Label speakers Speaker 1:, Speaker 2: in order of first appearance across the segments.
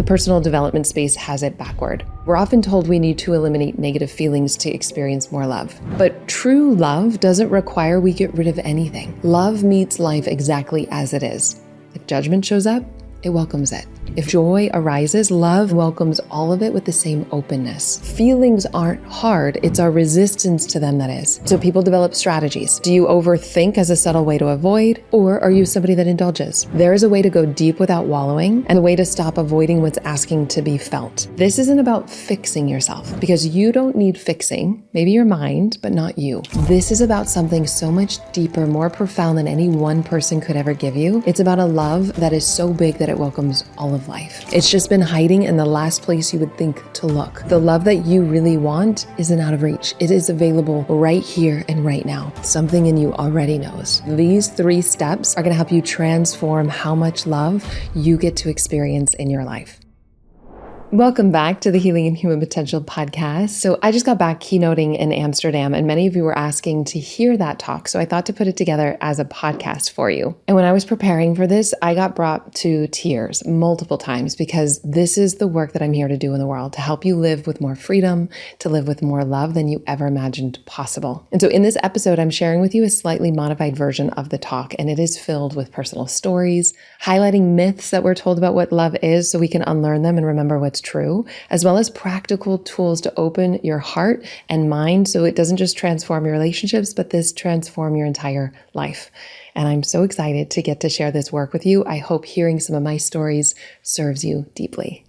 Speaker 1: the personal development space has it backward. We're often told we need to eliminate negative feelings to experience more love. But true love doesn't require we get rid of anything. Love meets life exactly as it is. If judgment shows up, it welcomes it. If joy arises, love welcomes all of it with the same openness. Feelings aren't hard, it's our resistance to them that is. So people develop strategies. Do you overthink as a subtle way to avoid, or are you somebody that indulges? There is a way to go deep without wallowing, and a way to stop avoiding what's asking to be felt. This isn't about fixing yourself, because you don't need fixing, maybe your mind, but not you. This is about something so much deeper, more profound than any one person could ever give you. It's about a love that is so big that it welcomes all of life. It's just been hiding in the last place you would think to look. The love that you really want isn't out of reach. It is available right here and right now. Something in you already knows. These 3 steps are going to help you transform how much love you get to experience in your life. Welcome back to the Healing and Human Potential podcast. So I just got back keynoting in Amsterdam, and many of you were asking to hear that talk. So I thought to put it together as a podcast for you. And when I was preparing for this, I got brought to tears multiple times, because this is the work that I'm here to do in the world, to help you live with more freedom, to live with more love than you ever imagined possible. And so in this episode, I'm sharing with you a slightly modified version of the talk, and it is filled with personal stories, highlighting myths that we're told about what love is so we can unlearn them and remember what's true, as well as practical tools to open your heart and mind so it doesn't just transform your relationships, but this transform your entire life. And I'm so excited to get to share this work with you. I hope hearing some of my stories serves you deeply.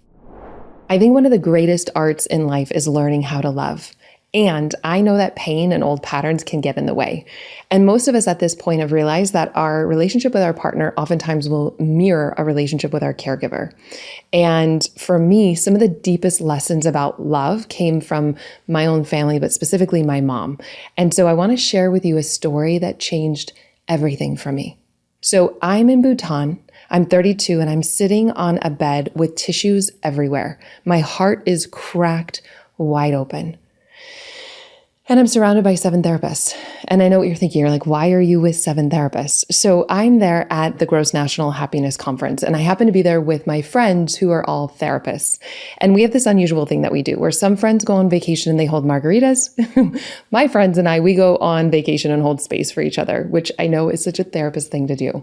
Speaker 1: I think one of the greatest arts in life is learning how to love. And I know that pain and old patterns can get in the way. And most of us at this point have realized that our relationship with our partner oftentimes will mirror a relationship with our caregiver. And for me, some of the deepest lessons about love came from my own family, but specifically my mom. And so I want to share with you a story that changed everything for me. So I'm in Bhutan. I'm 32 and I'm sitting on a bed with tissues everywhere. My heart is cracked wide open. And I'm surrounded by 7 therapists. And I know what you're thinking. You're like, why are you with 7 therapists? So I'm there at the Gross National Happiness Conference. And I happen to be there with my friends who are all therapists. And we have this unusual thing that we do where some friends go on vacation and they hold margaritas. My friends and I, we go on vacation and hold space for each other, which I know is such a therapist thing to do.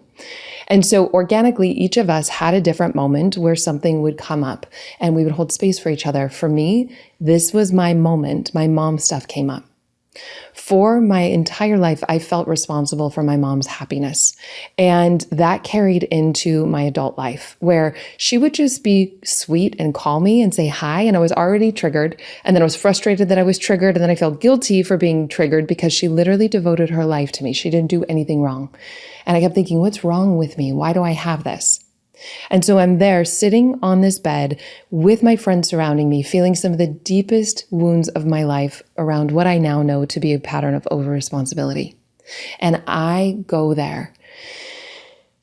Speaker 1: And so organically, each of us had a different moment where something would come up and we would hold space for each other. For me, this was my moment. My mom stuff came up. For my entire life, I felt responsible for my mom's happiness. And that carried into my adult life, where she would just be sweet and call me and say hi. And I was already triggered. And then I was frustrated that I was triggered. And then I felt guilty for being triggered because she literally devoted her life to me. She didn't do anything wrong. And I kept thinking, what's wrong with me? Why do I have this? And so I'm there sitting on this bed with my friends surrounding me, feeling some of the deepest wounds of my life around what I now know to be a pattern of over-responsibility. And I go there.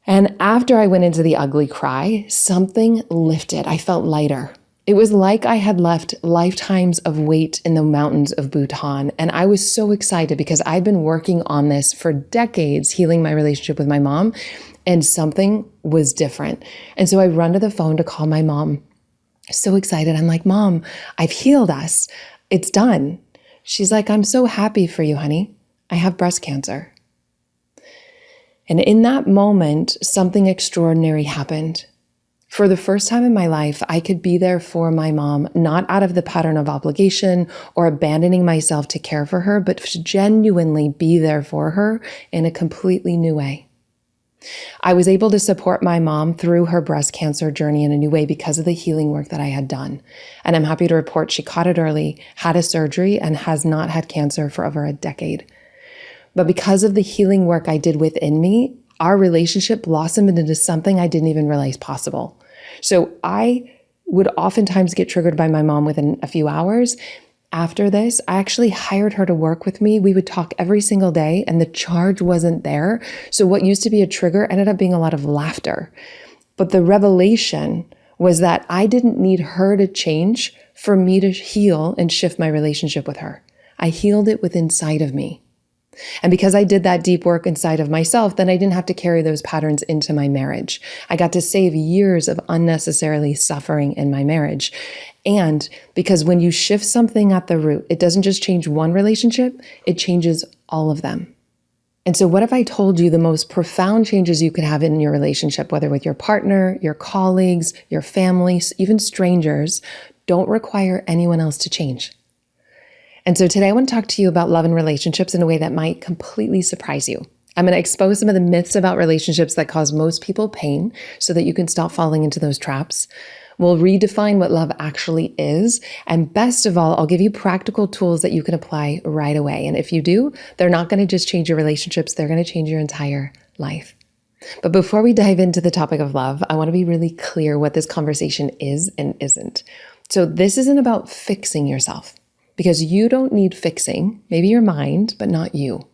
Speaker 1: And after I went into the ugly cry, something lifted. I felt lighter. It was like I had left lifetimes of weight in the mountains of Bhutan. And I was so excited because I'd been working on this for decades, healing my relationship with my mom. And something was different. And so I run to the phone to call my mom. So excited. I'm like, Mom, I've healed us. It's done. She's like, I'm so happy for you, honey. I have breast cancer. And in that moment, something extraordinary happened. For the first time in my life, I could be there for my mom, not out of the pattern of obligation or abandoning myself to care for her, but to genuinely be there for her in a completely new way. I was able to support my mom through her breast cancer journey in a new way because of the healing work that I had done. And I'm happy to report she caught it early, had a surgery, and has not had cancer for over a decade. But because of the healing work I did within me, our relationship blossomed into something I didn't even realize possible. So I would oftentimes get triggered by my mom within a few hours. After this, I actually hired her to work with me. We would talk every single day and the charge wasn't there. So what used to be a trigger ended up being a lot of laughter. But the revelation was that I didn't need her to change for me to heal and shift my relationship with her. I healed it within inside of me. And because I did that deep work inside of myself, then I didn't have to carry those patterns into my marriage. I got to save years of unnecessarily suffering in my marriage. And because when you shift something at the root, it doesn't just change one relationship, it changes all of them. And so what if I told you the most profound changes you could have in your relationship, whether with your partner, your colleagues, your family, even strangers, don't require anyone else to change? And so today I want to talk to you about love and relationships in a way that might completely surprise you. I'm going to expose some of the myths about relationships that cause most people pain so that you can stop falling into those traps. We'll redefine what love actually is. And best of all, I'll give you practical tools that you can apply right away. And if you do, they're not going to just change your relationships, they're going to change your entire life. But before we dive into the topic of love, I want to be really clear what this conversation is and isn't. So this isn't about fixing yourself, because you don't need fixing, maybe your mind, but not you.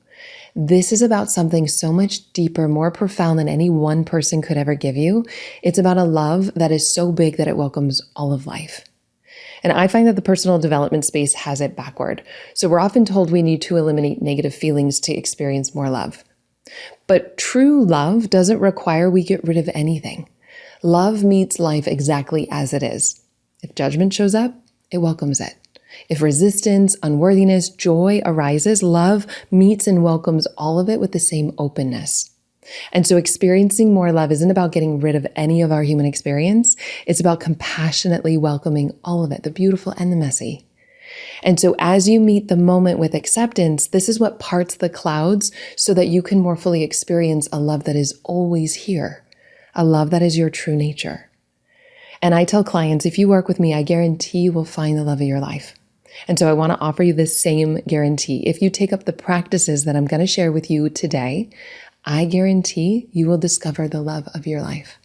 Speaker 1: This is about something so much deeper, more profound than any one person could ever give you. It's about a love that is so big that it welcomes all of life. And I find that the personal development space has it backward. So we're often told we need to eliminate negative feelings to experience more love. But true love doesn't require we get rid of anything. Love meets life exactly as it is. If judgment shows up, it welcomes it. If resistance, unworthiness, joy arises, love meets and welcomes all of it with the same openness. And so experiencing more love isn't about getting rid of any of our human experience. It's about compassionately welcoming all of it, the beautiful and the messy. And so as you meet the moment with acceptance, this is what parts the clouds so that you can more fully experience a love that is always here, a love that is your true nature. And I tell clients, if you work with me, I guarantee you will find the love of your life. And so I want to offer you this same guarantee. If you take up the practices that I'm going to share with you today, I guarantee you will discover the love of your life.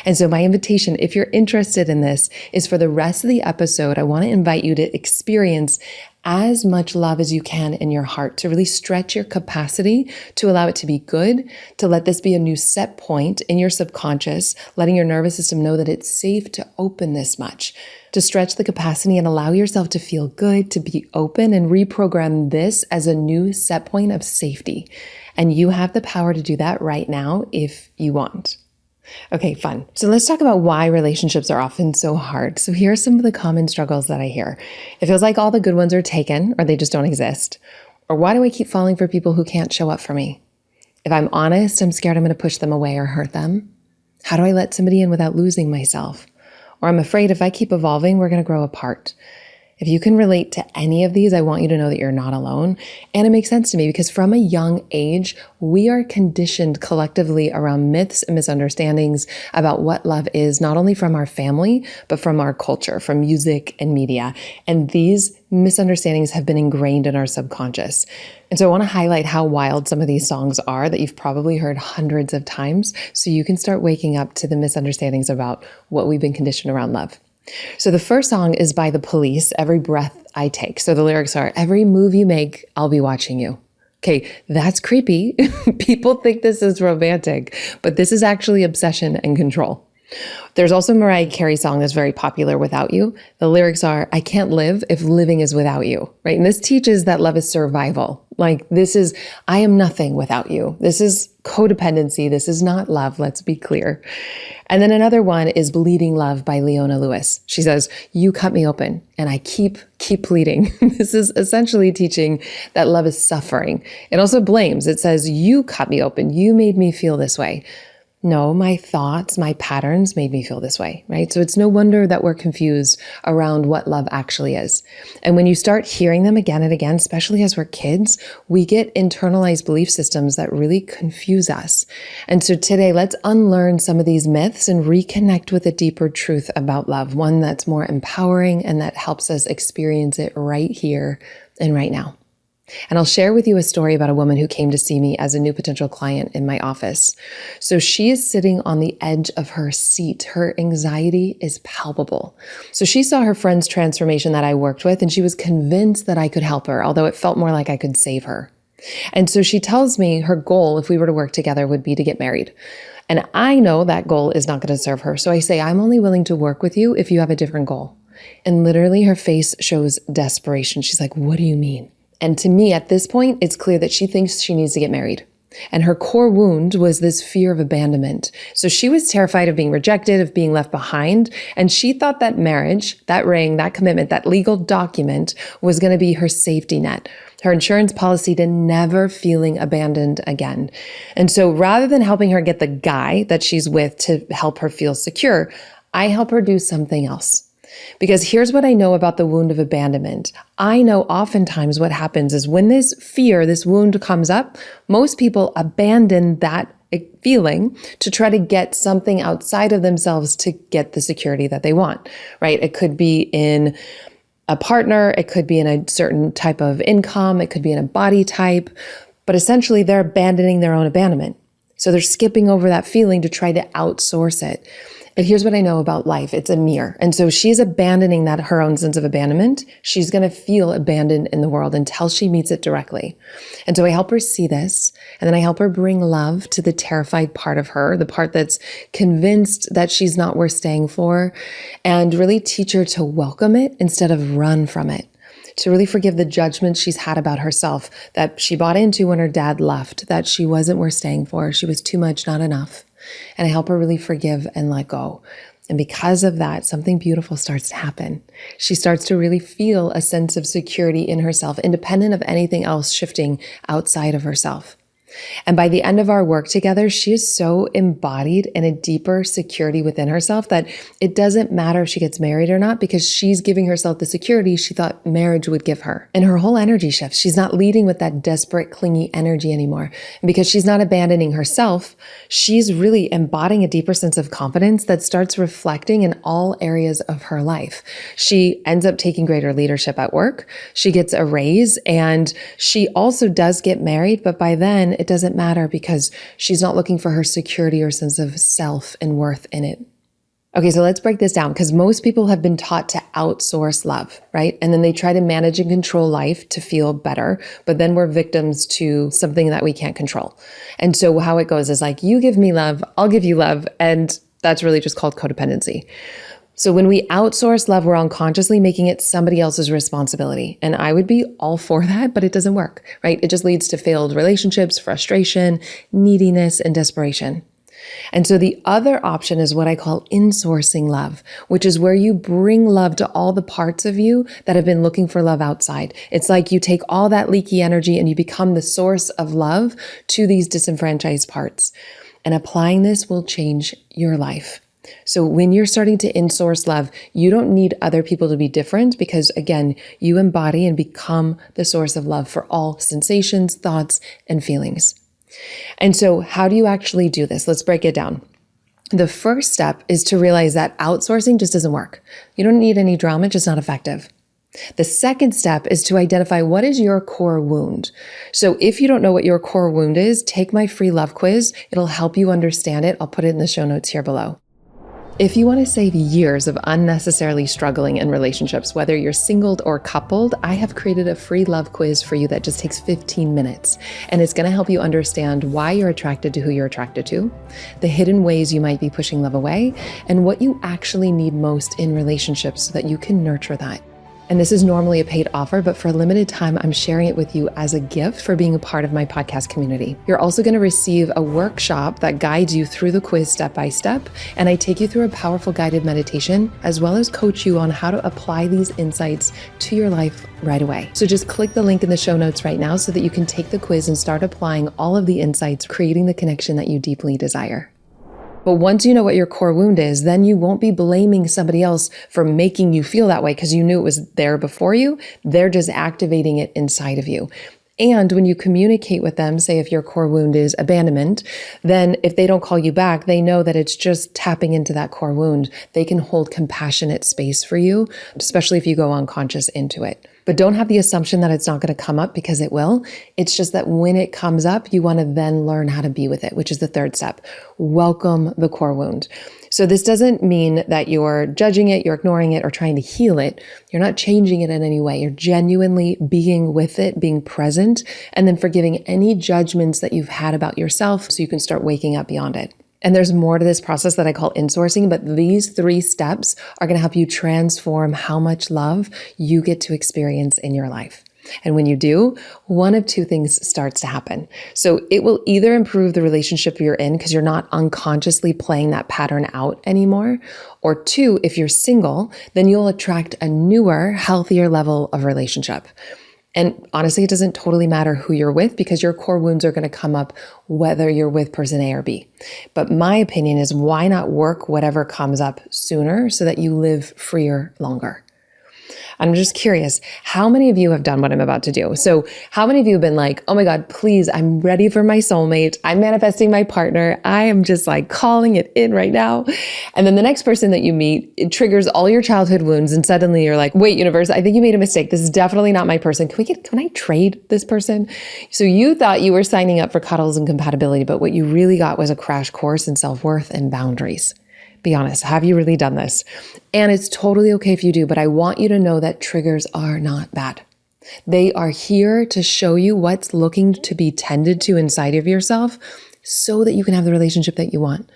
Speaker 1: And so my invitation, if you're interested in this, is for the rest of the episode, I want to invite you to experience as much love as you can in your heart, to really stretch your capacity to allow it to be good, to let this be a new set point in your subconscious, letting your nervous system know that it's safe to open this much, to stretch the capacity and allow yourself to feel good, to be open and reprogram this as a new set point of safety. And you have the power to do that right now if you want. Okay, fun. So let's talk about why relationships are often so hard. So here are some of the common struggles that I hear. It feels like all the good ones are taken or they just don't exist. Or why do I keep falling for people who can't show up for me? If I'm honest, I'm scared I'm going to push them away or hurt them. How do I let somebody in without losing myself? Or I'm afraid if I keep evolving, we're going to grow apart. If you can relate to any of these, I want you to know that you're not alone. And it makes sense to me because from a young age, we are conditioned collectively around myths and misunderstandings about what love is, not only from our family, but from our culture, from music and media. And these misunderstandings have been ingrained in our subconscious. And so I want to highlight how wild some of these songs are that you've probably heard hundreds of times, so you can start waking up to the misunderstandings about what we've been conditioned around love. So the first song is by The Police, Every Breath I Take. So the lyrics are, every move you make, I'll be watching you. Okay, that's creepy. People think this is romantic, but this is actually obsession and control. There's also a Mariah Carey song that's very popular, Without You. The lyrics are, I can't live if living is without you, right? And this teaches that love is survival. Like this is, I am nothing without you. This is codependency. This is not love. Let's be clear. And then another one is Bleeding Love by Leona Lewis. She says, you cut me open and I keep bleeding. This is essentially teaching that love is suffering. It also blames. It says, you cut me open. You made me feel this way. No, my thoughts, my patterns made me feel this way, right? So it's no wonder that we're confused around what love actually is. And when you start hearing them again and again, especially as we're kids, we get internalized belief systems that really confuse us. And so today, let's unlearn some of these myths and reconnect with a deeper truth about love, one that's more empowering and that helps us experience it right here and right now. And I'll share with you a story about a woman who came to see me as a new potential client in my office. So she is sitting on the edge of her seat. Her anxiety is palpable. So she saw her friend's transformation that I worked with, and she was convinced that I could help her, although it felt more like I could save her. And so she tells me her goal, if we were to work together, would be to get married. And I know that goal is not going to serve her. So I say, I'm only willing to work with you if you have a different goal. And literally her face shows desperation. She's like, what do you mean? And to me, at this point, it's clear that she thinks she needs to get married. And her core wound was this fear of abandonment. So she was terrified of being rejected, of being left behind. And she thought that marriage, that ring, that commitment, that legal document was going to be her safety net, her insurance policy to never feeling abandoned again. And so rather than helping her get the guy that she's with to help her feel secure, I help her do something else. Because here's what I know about the wound of abandonment. I know oftentimes what happens is when this fear, this wound comes up, most people abandon that feeling to try to get something outside of themselves to get the security that they want, right? It could be in a partner, it could be in a certain type of income, it could be in a body type, but essentially they're abandoning their own abandonment. So they're skipping over that feeling to try to outsource it. And here's what I know about life. It's a mirror. And so she's abandoning that her own sense of abandonment. She's going to feel abandoned in the world until she meets it directly. And so I help her see this. And then I help her bring love to the terrified part of her, the part that's convinced that she's not worth staying for, and really teach her to welcome it instead of run from it. To really forgive the judgments she's had about herself that she bought into when her dad left, that she wasn't worth staying for. She was too much, not enough. And I help her really forgive and let go. And because of that, something beautiful starts to happen. She starts to really feel a sense of security in herself, independent of anything else shifting outside of herself. And by the end of our work together, she is so embodied in a deeper security within herself that it doesn't matter if she gets married or not, because she's giving herself the security she thought marriage would give her. And her whole energy shifts. She's not leading with that desperate, clingy energy anymore. And because she's not abandoning herself, she's really embodying a deeper sense of confidence that starts reflecting in all areas of her life. She ends up taking greater leadership at work. She gets a raise, and she also does get married, but by then it doesn't matter because she's not looking for her security or sense of self and worth in it. Okay, so let's break this down, because most people have been taught to outsource love, right? And then they try to manage and control life to feel better, but then we're victims to something that we can't control. And so how it goes is like, you give me love, I'll give you love. And that's really just called codependency. So when we outsource love, we're unconsciously making it somebody else's responsibility. And I would be all for that, but it doesn't work, right? It just leads to failed relationships, frustration, neediness, and desperation. And so the other option is what I call insourcing love, which is where you bring love to all the parts of you that have been looking for love outside. It's like you take all that leaky energy and you become the source of love to these disenfranchised parts. And applying this will change your life. So when you're starting to insource love, you don't need other people to be different, because again, you embody and become the source of love for all sensations, thoughts, and feelings. And so how do you actually do this? Let's break it down. The first step is to realize that outsourcing just doesn't work. You don't need any drama, it's just not effective. The second step is to identify what is your core wound. So if you don't know what your core wound is, take my free love quiz. It'll help you understand it. I'll put it in the show notes here below. If you want to save years of unnecessarily struggling in relationships, whether you're singled or coupled, I have created a free love quiz for you that just takes 15 minutes. And it's going to help you understand why you're attracted to who you're attracted to, the hidden ways you might be pushing love away, and what you actually need most in relationships so that you can nurture that. And this is normally a paid offer, but for a limited time, I'm sharing it with you as a gift for being a part of my podcast community. You're also going to receive a workshop that guides you through the quiz step by step. And I take you through a powerful guided meditation, as well as coach you on how to apply these insights to your life right away. So just click the link in the show notes right now so that you can take the quiz and start applying all of the insights, creating the connection that you deeply desire. But once you know what your core wound is, then you won't be blaming somebody else for making you feel that way because you knew it was there before you. They're just activating it inside of you. And when you communicate with them, say if your core wound is abandonment, then if they don't call you back, they know that it's just tapping into that core wound. They can hold compassionate space for you, especially if you go unconscious into it. But don't have the assumption that it's not going to come up, because it will. It's just that when it comes up, you want to then learn how to be with it, which is the third step. Welcome the core wound. So this doesn't mean that you're judging it, you're ignoring it, or trying to heal it. You're not changing it in any way. You're genuinely being with it, being present, and then forgiving any judgments that you've had about yourself so you can start waking up beyond it. And there's more to this process that I call insourcing, but these 3 steps are going to help you transform how much love you get to experience in your life. And when you do, one of two things starts to happen. So it will either improve the relationship you're in because you're not unconsciously playing that pattern out anymore. Or two, if you're single, then you'll attract a newer, healthier level of relationship. And honestly, it doesn't totally matter who you're with because your core wounds are going to come up whether you're with person A or B. But my opinion is, why not work whatever comes up sooner so that you live freer longer? I'm just curious, how many of you have done what I'm about to do? So how many of you have been like, oh my God, please, I'm ready for my soulmate. I'm manifesting my partner. I am just like calling it in right now. And then the next person that you meet, it triggers all your childhood wounds. And suddenly you're like, wait, universe, I think you made a mistake. This is definitely not my person. Can I trade this person? So you thought you were signing up for cuddles and compatibility, but what you really got was a crash course in self-worth and boundaries. Be honest, have you really done this? And it's totally okay if you do, but I want you to know that triggers are not bad. They are here to show you what's looking to be tended to inside of yourself so that you can have the relationship that you want.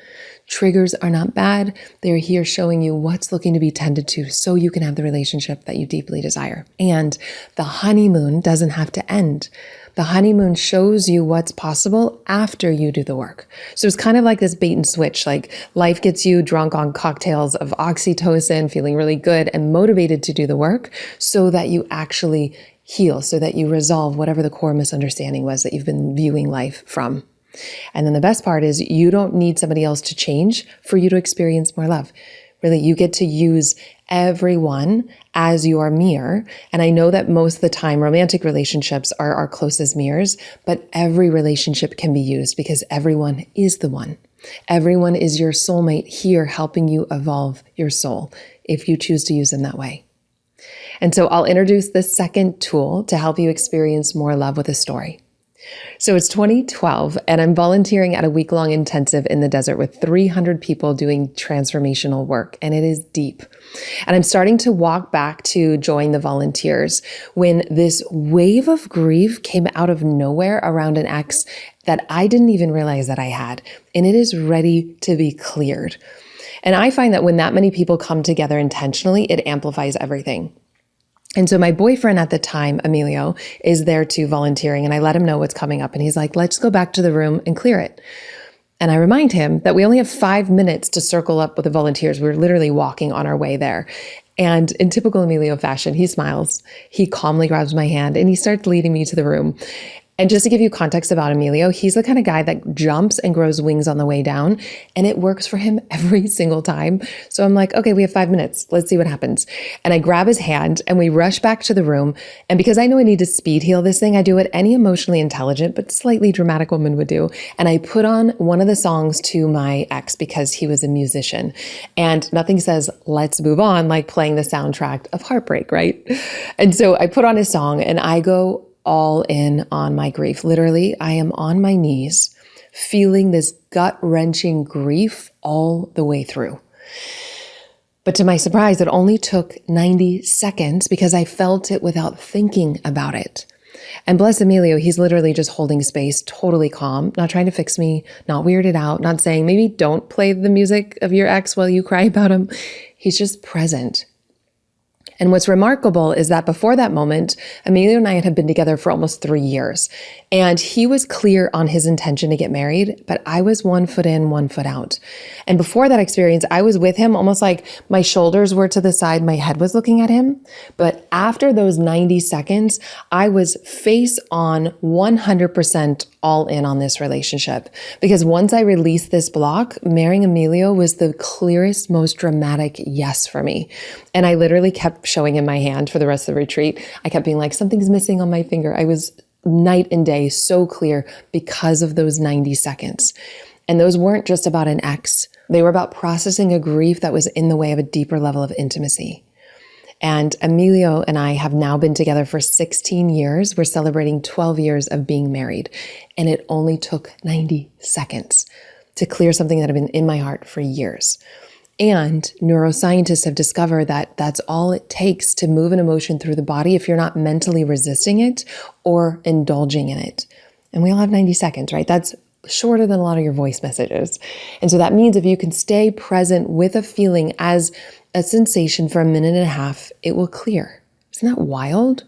Speaker 1: Triggers are not bad. They're here showing you what's looking to be tended to so you can have the relationship that you deeply desire. And the honeymoon doesn't have to end. The honeymoon shows you what's possible after you do the work. So it's kind of like this bait and switch, like life gets you drunk on cocktails of oxytocin, feeling really good and motivated to do the work so that you actually heal, so that you resolve whatever the core misunderstanding was that you've been viewing life from. And then the best part is you don't need somebody else to change for you to experience more love. Really, you get to use everyone as your mirror. And I know that most of the time romantic relationships are our closest mirrors, but every relationship can be used because everyone is the one. Everyone is your soulmate here helping you evolve your soul if you choose to use them that way. And so I'll introduce the second tool to help you experience more love with a story. So it's 2012 and I'm volunteering at a week-long intensive in the desert with 300 people doing transformational work, and it is deep. And I'm starting to walk back to join the volunteers when this wave of grief came out of nowhere around an ex that I didn't even realize that I had, and it is ready to be cleared. And I find that when that many people come together intentionally, it amplifies everything. And so my boyfriend at the time, Emilio, is there too volunteering, and I let him know what's coming up. And he's like, let's go back to the room and clear it. And I remind him that we only have 5 minutes to circle up with the volunteers. We're literally walking on our way there. And in typical Emilio fashion, he smiles, he calmly grabs my hand, and he starts leading me to the room. And just to give you context about Emilio, he's the kind of guy that jumps and grows wings on the way down, and it works for him every single time. So I'm like, okay, we have 5 minutes. Let's see what happens. And I grab his hand and we rush back to the room. And because I know I need to speed heal this thing, I do what any emotionally intelligent but slightly dramatic woman would do. And I put on one of the songs to my ex because he was a musician. And nothing says, let's move on, like playing the soundtrack of heartbreak, right? And so I put on his song and I go all in on my grief. Literally, I am on my knees, feeling this gut-wrenching grief all the way through. But to my surprise, it only took 90 seconds because I felt it without thinking about it. And bless Emilio, he's literally just holding space, totally calm, not trying to fix me, not weirded out, not saying, maybe don't play the music of your ex while you cry about him. He's just present. And what's remarkable is that before that moment, Emilio and I had been together for almost 3 years. And he was clear on his intention to get married, but I was 1 foot in, 1 foot out. And before that experience, I was with him almost like my shoulders were to the side, my head was looking at him. But after those 90 seconds, I was face on 100% all in on this relationship. Because once I released this block, marrying Emilio was the clearest, most dramatic yes for me. And I literally kept showing him my hand for the rest of the retreat. I kept being like, something's missing on my finger. I was night and day so clear because of those 90 seconds. And those weren't just about an ex. They were about processing a grief that was in the way of a deeper level of intimacy. And Emilio and I have now been together for 16 years. We're celebrating 12 years of being married. And it only took 90 seconds to clear something that had been in my heart for years. And neuroscientists have discovered that that's all it takes to move an emotion through the body if you're not mentally resisting it or indulging in it. And we all have 90 seconds, right? That's shorter than a lot of your voice messages. And so that means if you can stay present with a feeling as a sensation for a minute and a half, it will clear. Isn't that wild?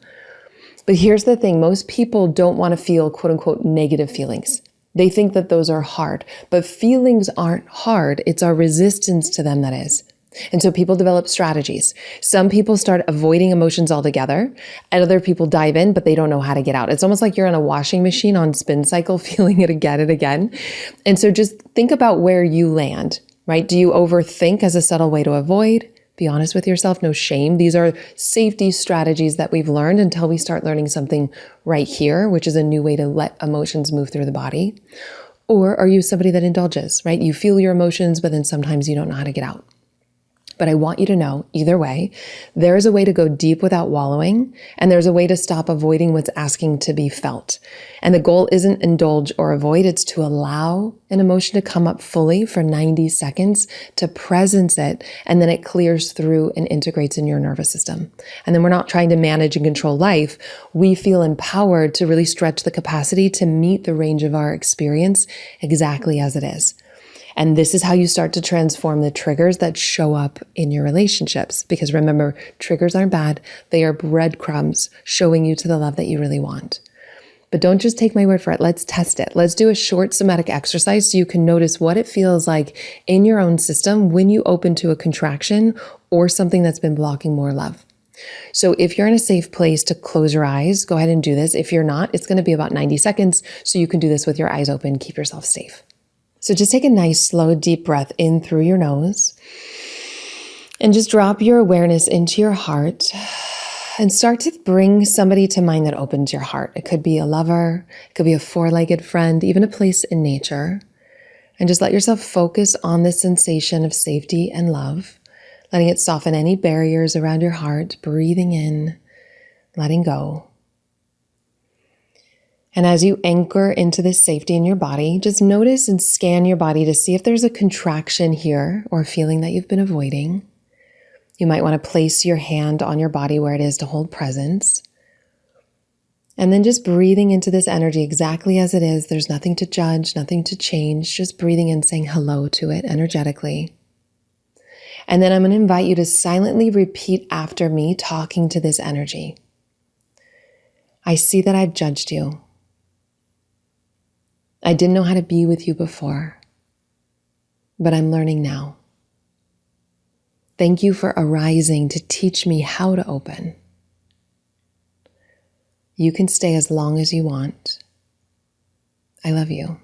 Speaker 1: But here's the thing, most people don't want to feel quote unquote negative feelings. They think that those are hard, but feelings aren't hard. It's our resistance to them that is. And so people develop strategies. Some people start avoiding emotions altogether, and other people dive in, but they don't know how to get out. It's almost like you're on a washing machine on spin cycle, feeling it again and again. And so just think about where you land, right? Do you overthink as a subtle way to avoid? Be honest with yourself, no shame. These are safety strategies that we've learned until we start learning something right here, which is a new way to let emotions move through the body. Or are you somebody that indulges, right? You feel your emotions, but then sometimes you don't know how to get out. But I want you to know, either way, there is a way to go deep without wallowing, and there's a way to stop avoiding what's asking to be felt. And the goal isn't indulge or avoid, it's to allow an emotion to come up fully for 90 seconds, to presence it, and then it clears through and integrates in your nervous system. And then we're not trying to manage and control life. We feel empowered to really stretch the capacity to meet the range of our experience exactly as it is. And this is how you start to transform the triggers that show up in your relationships. Because remember, triggers aren't bad. They are breadcrumbs showing you to the love that you really want. But don't just take my word for it. Let's test it. Let's do a short somatic exercise so you can notice what it feels like in your own system when you open to a contraction or something that's been blocking more love. So if you're in a safe place to close your eyes, go ahead and do this. If you're not, it's going to be about 90 seconds. So you can do this with your eyes open. Keep yourself safe. So just take a nice, slow, deep breath in through your nose and just drop your awareness into your heart and start to bring somebody to mind that opens your heart. It could be a lover, it could be a four-legged friend, even a place in nature. And just let yourself focus on the sensation of safety and love, letting it soften any barriers around your heart, breathing in, letting go. And as you anchor into this safety in your body, just notice and scan your body to see if there's a contraction here or a feeling that you've been avoiding. You might want to place your hand on your body where it is to hold presence. And then just breathing into this energy exactly as it is. There's nothing to judge, nothing to change, just breathing in, saying hello to it energetically. And then I'm going to invite you to silently repeat after me, talking to this energy. I see that I've judged you. I didn't know how to be with you before, but I'm learning now. Thank you for arising to teach me how to open. You can stay as long as you want. I love you.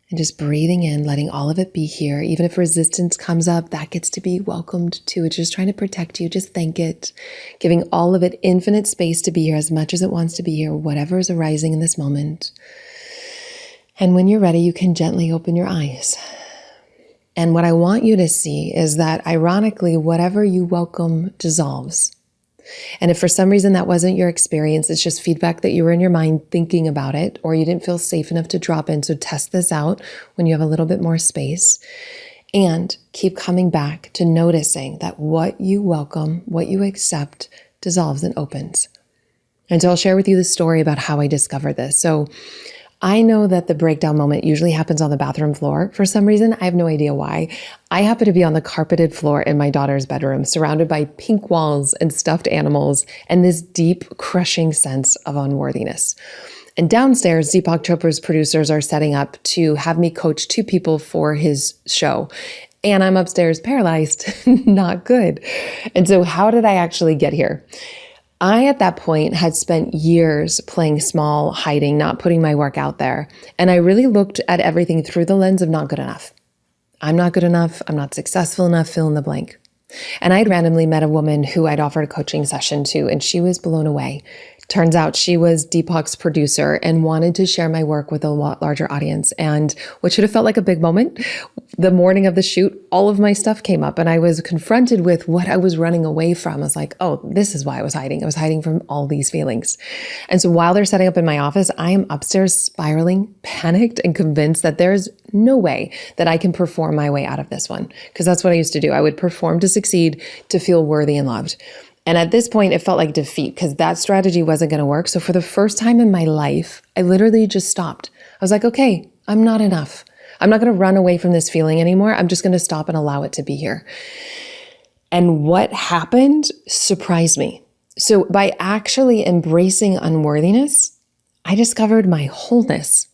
Speaker 1: And just breathing in, letting all of it be here. Even if resistance comes up, that gets to be welcomed too. It's just trying to protect you. Just thank it. Giving all of it infinite space to be here as much as it wants to be here, whatever is arising in this moment. And when you're ready, you can gently open your eyes. And what I want you to see is that, ironically, whatever you welcome dissolves. And if for some reason that wasn't your experience, it's just feedback that you were in your mind thinking about it, or you didn't feel safe enough to drop in. So test this out when you have a little bit more space. And keep coming back to noticing that what you welcome, what you accept, dissolves and opens. And so I'll share with you the story about how I discovered this. So I know that the breakdown moment usually happens on the bathroom floor. For some reason, I have no idea why. I happen to be on the carpeted floor in my daughter's bedroom, surrounded by pink walls and stuffed animals, and this deep, crushing sense of unworthiness. And downstairs, Deepak Chopra's producers are setting up to have me coach 2 people for his show. And I'm upstairs paralyzed, not good. And so how did I actually get here? I, at that point, had spent years playing small, hiding, not putting my work out there. And I really looked at everything through the lens of not good enough. I'm not good enough. I'm not successful enough, fill in the blank. And I'd randomly met a woman who I'd offered a coaching session to, and she was blown away. Turns out she was Deepak's producer and wanted to share my work with a lot larger audience. And what should have felt like a big moment, the morning of the shoot, all of my stuff came up and I was confronted with what I was running away from. I was like, oh, this is why I was hiding. I was hiding from all these feelings. And so while they're setting up in my office, I am upstairs spiraling, panicked and convinced that there's no way that I can perform my way out of this one. Because that's what I used to do. I would perform to succeed, to feel worthy and loved. And at this point, it felt like defeat because that strategy wasn't going to work. So for the first time in my life, I literally just stopped. I was like, okay, I'm not enough. I'm not going to run away from this feeling anymore. I'm just going to stop and allow it to be here. And what happened surprised me. So by actually embracing unworthiness, I discovered my wholeness.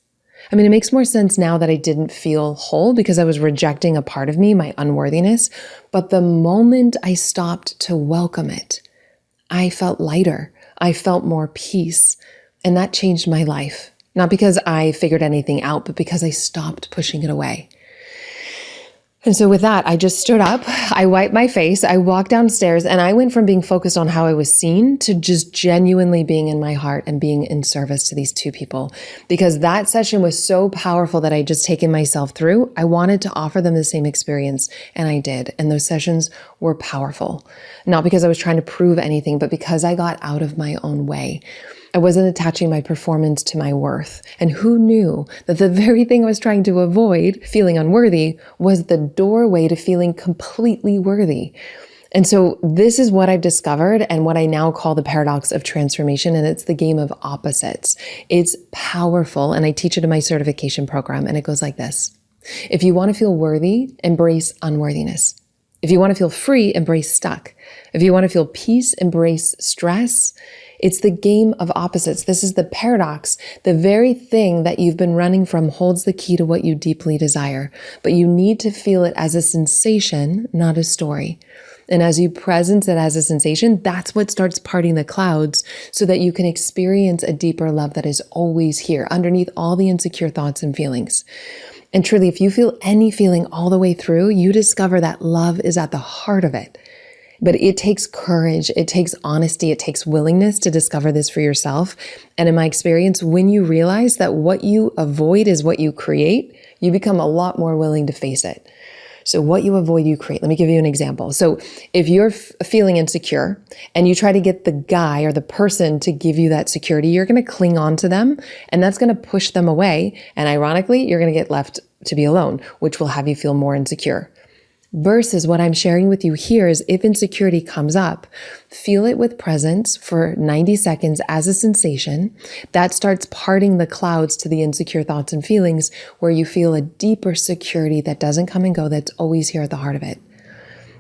Speaker 1: I mean, it makes more sense now that I didn't feel whole because I was rejecting a part of me, my unworthiness. But the moment I stopped to welcome it, I felt lighter. I felt more peace. And that changed my life. Not because I figured anything out, but because I stopped pushing it away. And so with that, I just stood up, I wiped my face, I walked downstairs, and I went from being focused on how I was seen to just genuinely being in my heart and being in service to these two people. Because that session was so powerful that I just taken myself through. I wanted to offer them the same experience, and I did. And those sessions were powerful. Not because I was trying to prove anything, but because I got out of my own way. I wasn't attaching my performance to my worth. And who knew that the very thing I was trying to avoid, feeling unworthy, was the doorway to feeling completely worthy. And so this is what I've discovered and what I now call the paradox of transformation. And it's the game of opposites. It's powerful. And I teach it in my certification program. And it goes like this. If you want to feel worthy, embrace unworthiness. If you want to feel free, embrace stuck. If you want to feel peace, embrace stress. It's the game of opposites. This is the paradox. The very thing that you've been running from holds the key to what you deeply desire, but you need to feel it as a sensation, not a story. And as you presence it as a sensation, that's what starts parting the clouds so that you can experience a deeper love that is always here underneath all the insecure thoughts and feelings. And truly, if you feel any feeling all the way through, you discover that love is at the heart of it. But it takes courage, it takes honesty, it takes willingness to discover this for yourself. And in my experience, when you realize that what you avoid is what you create, you become a lot more willing to face it. So what you avoid, you create. Let me give you an example. So if you're feeling insecure and you try to get the guy or the person to give you that security, you're going to cling on to them and that's going to push them away. And ironically, you're going to get left to be alone, which will have you feel more insecure. Versus what I'm sharing with you here is if insecurity comes up, feel it with presence for 90 seconds as a sensation. That starts parting the clouds to the insecure thoughts and feelings where you feel a deeper security that doesn't come and go, that's always here at the heart of it.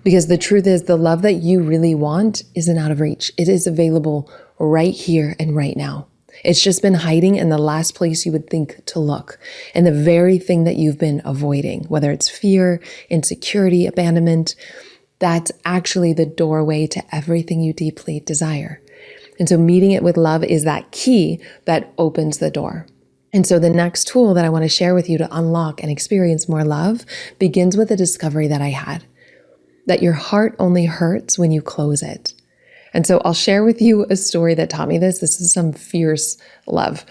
Speaker 1: Because the truth is the love that you really want isn't out of reach. It is available right here and right now. It's just been hiding in the last place you would think to look, and the very thing that you've been avoiding, whether it's fear, insecurity, abandonment, that's actually the doorway to everything you deeply desire. And so meeting it with love is that key that opens the door. And so the next tool that I want to share with you to unlock and experience more love begins with a discovery that I had, that your heart only hurts when you close it. And so I'll share with you a story that taught me this. This is some fierce love.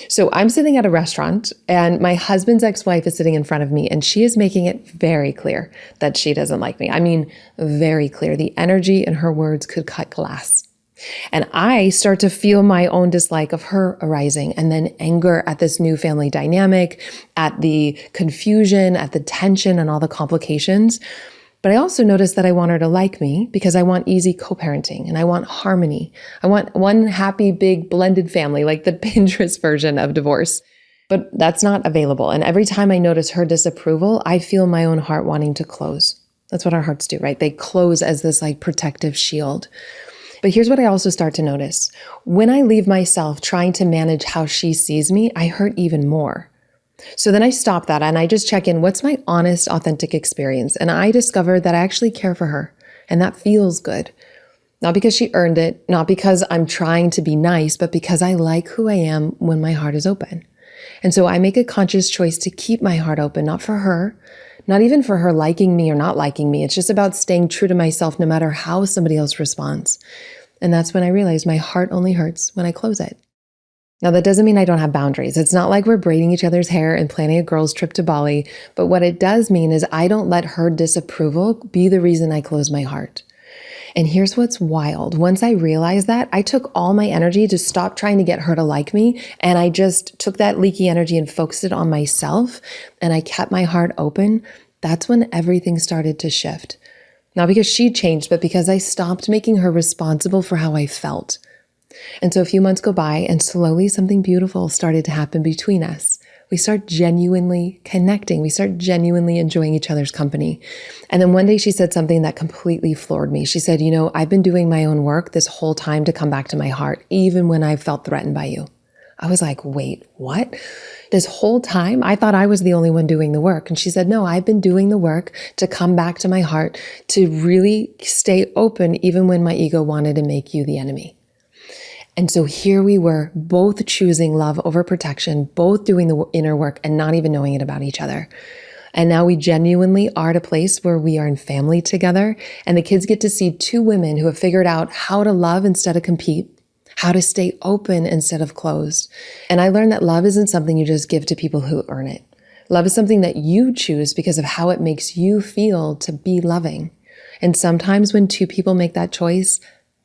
Speaker 1: So I'm sitting at a restaurant and my husband's ex-wife is sitting in front of me and she is making it very clear that she doesn't like me. I mean, very clear. The energy in her words could cut glass. And I start to feel my own dislike of her arising and then anger at this new family dynamic, at the confusion, at the tension and all the complications. But I also noticed that I want her to like me because I want easy co-parenting and I want harmony. I want one happy, big, blended family, like the Pinterest version of divorce. But that's not available. And every time I notice her disapproval, I feel my own heart wanting to close. That's what our hearts do, right? They close as this like protective shield. But here's what I also start to notice. When I leave myself trying to manage how she sees me, I hurt even more. So then I stop that and I just check in, what's my honest, authentic experience? And I discovered that I actually care for her and that feels good. Not because she earned it, not because I'm trying to be nice, but because I like who I am when my heart is open. And so I make a conscious choice to keep my heart open, not for her, not even for her liking me or not liking me. It's just about staying true to myself no matter how somebody else responds. And that's when I realized my heart only hurts when I close it. Now, that doesn't mean I don't have boundaries. It's not like we're braiding each other's hair and planning a girl's trip to Bali. But what it does mean is I don't let her disapproval be the reason I close my heart. And here's what's wild. Once I realized that, I took all my energy to stop trying to get her to like me. And I just took that leaky energy and focused it on myself. And I kept my heart open. That's when everything started to shift. Not because she changed, but because I stopped making her responsible for how I felt. And so a few months go by and slowly something beautiful started to happen between us. We start genuinely connecting. We start genuinely enjoying each other's company. And then one day she said something that completely floored me. She said, I've been doing my own work this whole time to come back to my heart, even when I felt threatened by you. I was like, wait, what? This whole time, I thought I was the only one doing the work. And she said, no, I've been doing the work to come back to my heart, to really stay open, even when my ego wanted to make you the enemy. And so here we were, both choosing love over protection, both doing the inner work and not even knowing it about each other. And now we genuinely are at a place where we are in family together, and the kids get to see two women who have figured out how to love instead of compete, how to stay open instead of closed. And I learned that love isn't something you just give to people who earn it. Love is something that you choose because of how it makes you feel to be loving. And sometimes when two people make that choice,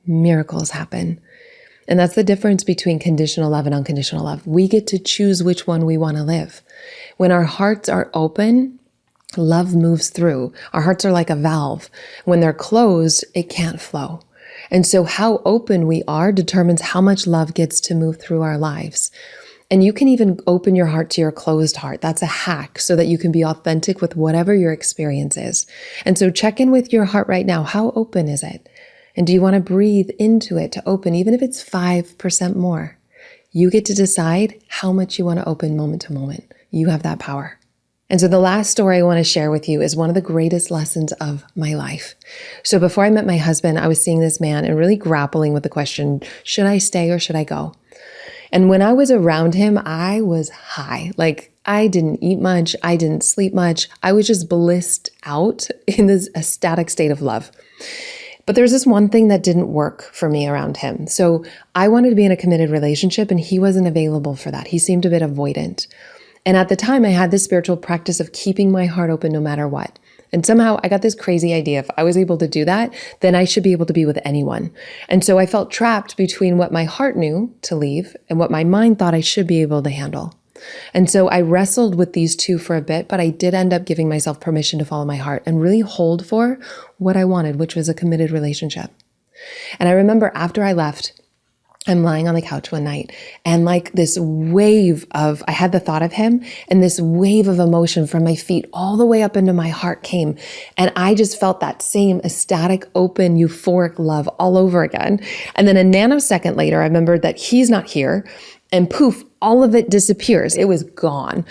Speaker 1: miracles happen. And that's the difference between conditional love and unconditional love. We get to choose which one we want to live. When our hearts are open, love moves through. Our hearts are like a valve. When they're closed, it can't flow. And so how open we are determines how much love gets to move through our lives. And you can even open your heart to your closed heart. That's a hack so that you can be authentic with whatever your experience is. And so check in with your heart right now. How open is it? And do you want to breathe into it to open, even if it's 5% more? You get to decide how much you want to open moment to moment. You have that power. And so the last story I want to share with you is one of the greatest lessons of my life. So before I met my husband, I was seeing this man and really grappling with the question, should I stay or should I go? And when I was around him, I was high. Like I didn't eat much. I didn't sleep much. I was just blissed out in this ecstatic state of love. But there's this one thing that didn't work for me around him. So I wanted to be in a committed relationship and he wasn't available for that. He seemed a bit avoidant. And at the time I had this spiritual practice of keeping my heart open no matter what. And somehow I got this crazy idea. If I was able to do that, then I should be able to be with anyone. And so I felt trapped between what my heart knew to leave and what my mind thought I should be able to handle. And so I wrestled with these two for a bit, but I did end up giving myself permission to follow my heart and really hold for what I wanted, which was a committed relationship. And I remember after I left, I'm lying on the couch one night and like this wave of, I had the thought of him and this wave of emotion from my feet all the way up into my heart came. And I just felt that same ecstatic, open, euphoric love all over again. And then a nanosecond later, I remembered that he's not here and poof, all of it disappears. It was gone.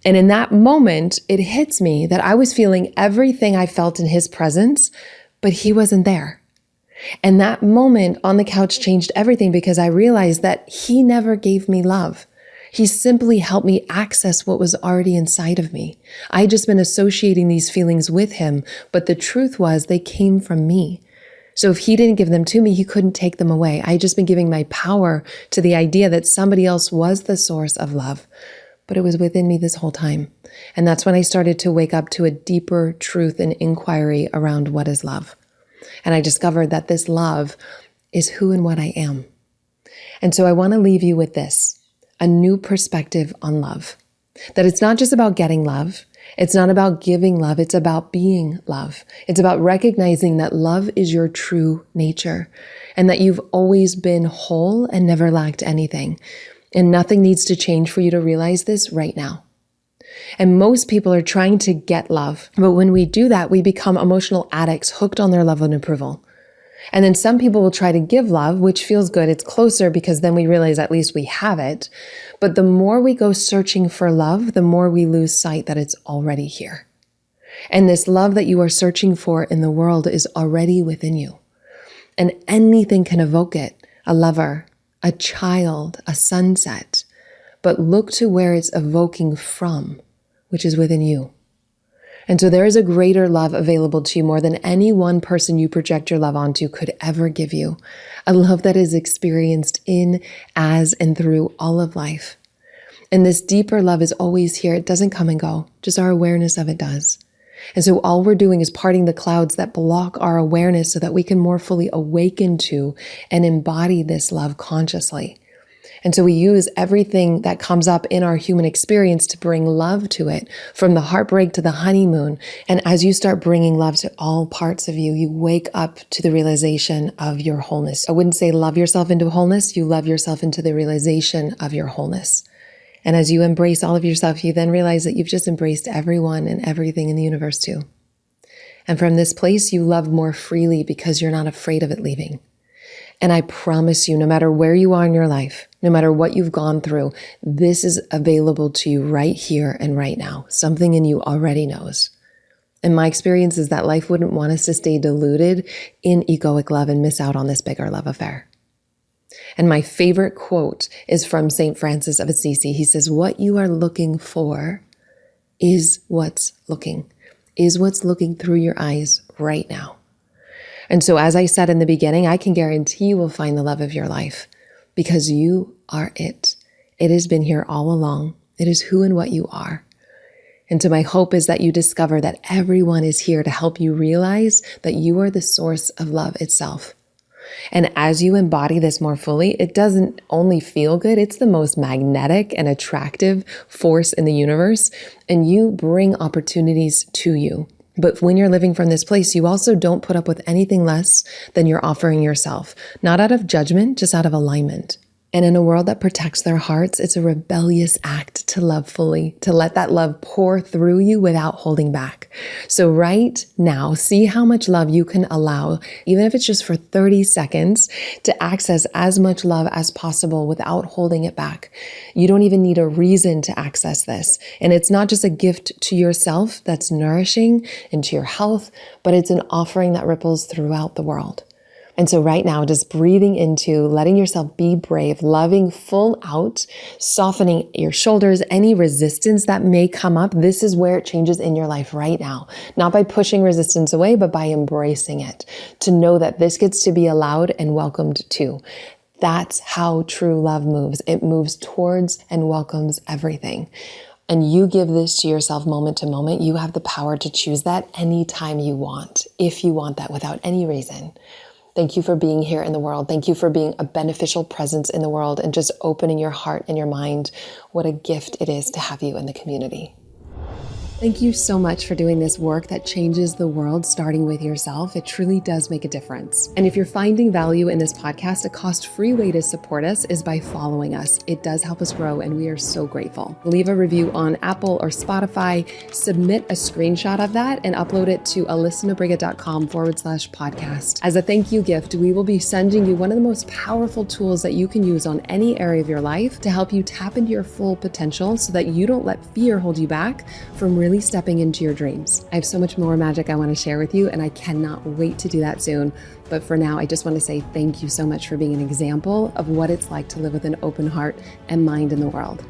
Speaker 1: And in that moment, it hits me that I was feeling everything I felt in his presence, but he wasn't there. And that moment on the couch changed everything because I realized that he never gave me love. He simply helped me access what was already inside of me. I had just been associating these feelings with him, but the truth was they came from me. So if he didn't give them to me, he couldn't take them away. I had just been giving my power to the idea that somebody else was the source of love, but it was within me this whole time. And that's when I started to wake up to a deeper truth and inquiry around what is love. And I discovered that this love is who and what I am. And so I want to leave you with this, a new perspective on love, that it's not just about getting love. It's not about giving love. It's about being love. It's about recognizing that love is your true nature and that you've always been whole and never lacked anything. And nothing needs to change for you to realize this right now. And most people are trying to get love. But when we do that, we become emotional addicts hooked on their love and approval. And then some people will try to give love, which feels good. It's closer because then we realize at least we have it. But the more we go searching for love, the more we lose sight that it's already here. And this love that you are searching for in the world is already within you. And anything can evoke it. A lover, a child, a sunset. But look to where it's evoking from, which is within you. And so there is a greater love available to you more than any one person you project your love onto could ever give you. A love that is experienced in, as, and through all of life. And this deeper love is always here. It doesn't come and go. Just our awareness of it does. And so all we're doing is parting the clouds that block our awareness so that we can more fully awaken to and embody this love consciously. And so we use everything that comes up in our human experience to bring love to it, from the heartbreak to the honeymoon. And as you start bringing love to all parts of you, you wake up to the realization of your wholeness. I wouldn't say love yourself into wholeness. You love yourself into the realization of your wholeness. And as you embrace all of yourself, you then realize that you've just embraced everyone and everything in the universe too. And from this place, you love more freely because you're not afraid of it leaving. And I promise you, no matter where you are in your life, no matter what you've gone through, this is available to you right here and right now. Something in you already knows. And my experience is that life wouldn't want us to stay deluded in egoic love and miss out on this bigger love affair. And my favorite quote is from St. Francis of Assisi. He says, what you are looking for is what's looking through your eyes right now. And so as I said in the beginning, I can guarantee you will find the love of your life because you are it. It has been here all along. It is who and what you are. And so my hope is that you discover that everyone is here to help you realize that you are the source of love itself. And as you embody this more fully, it doesn't only feel good, it's the most magnetic and attractive force in the universe. And you bring opportunities to you. But when you're living from this place, you also don't put up with anything less than you're offering yourself, not out of judgment, just out of alignment. And in a world that protects their hearts, it's a rebellious act to love fully, to let that love pour through you without holding back. So right now, see how much love you can allow, even if it's just for 30 seconds, to access as much love as possible without holding it back. You don't even need a reason to access this. And it's not just a gift to yourself that's nourishing and to your health, but it's an offering that ripples throughout the world. And so right now, just breathing into letting yourself be brave, loving full out, softening your shoulders, any resistance that may come up. This is where it changes in your life right now. Not by pushing resistance away, but by embracing it. To know that this gets to be allowed and welcomed too. That's how true love moves. It moves towards and welcomes everything. And you give this to yourself moment to moment. You have the power to choose that anytime you want, if you want that without any reason. Thank you for being here in the world. Thank you for being a beneficial presence in the world and just opening your heart and your mind. What a gift it is to have you in the community. Thank you so much for doing this work that changes the world, starting with yourself. It truly does make a difference. And if you're finding value in this podcast, a cost-free way to support us is by following us. It does help us grow, and we are so grateful. Leave a review on Apple or Spotify, submit a screenshot of that, and upload it to alyssanobriga.com/podcast. As a thank you gift, we will be sending you one of the most powerful tools that you can use on any area of your life to help you tap into your full potential so that you don't let fear hold you back from really stepping into your dreams. I have so much more magic I want to share with you, and I cannot wait to do that soon. But for now, I just want to say thank you so much for being an example of what it's like to live with an open heart and mind in the world.